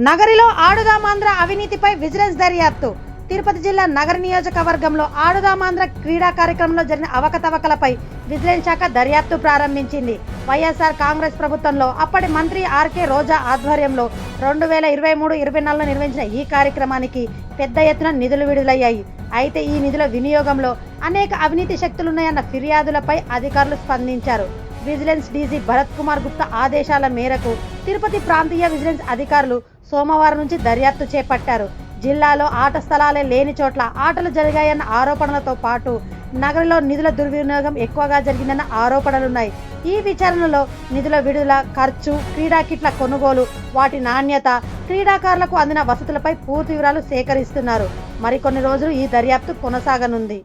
నగరిలో ఆడుదామాంధ్ర అవినీతిపై విజిలెన్స్ దర్యాప్తు. తిరుపతి జిల్లా నగర నియోజకవర్గంలో ఆడుదామాంధ్ర క్రీడా కార్యక్రమంలో జరిగిన అవకతవకలపై విజిలెన్స్ శాఖ దర్యాప్తు ప్రారంభించింది. వైఎస్ఆర్ కాంగ్రెస్ ప్రభుత్వంలో అప్పటి మంత్రి ఆర్కే రోజా ఆధ్వర్యంలో 2023-24 నిర్వహించిన ఈ కార్యక్రమానికి పెద్ద ఎత్తున నిధులు విడుదలయ్యాయి. అయితే ఈ నిధుల వినియోగంలో అనేక అవినీతి శక్తులున్నాయన్న ఫిర్యాదులపై అధికారులు స్పందించారు. విజిలెన్స్ డీజీ భరత్ కుమార్ గుప్తా ఆదేశాల మేరకు తిరుపతి ప్రాంతీయ విజిలెన్స్ అధికారులు సోమవారం నుంచి దర్యాప్తు చేపట్టారు. జిల్లాలో ఆట స్థలాలే లేని చోట్ల ఆటలు జరిగాయన్న ఆరోపణలతో పాటు నగరంలో నిధుల దుర్వినియోగం ఎక్కువగా జరిగిందన్న ఆరోపణలున్నాయి. ఈ విచారణలో నిధుల విడుదల, ఖర్చు, క్రీడా కిట్ల కొనుగోలు, వాటి నాణ్యత, క్రీడాకారులకు అందిన వసతులపై పూర్తి వివరాలు సేకరిస్తున్నారు. మరికొన్ని రోజులు ఈ దర్యాప్తు కొనసాగనుంది.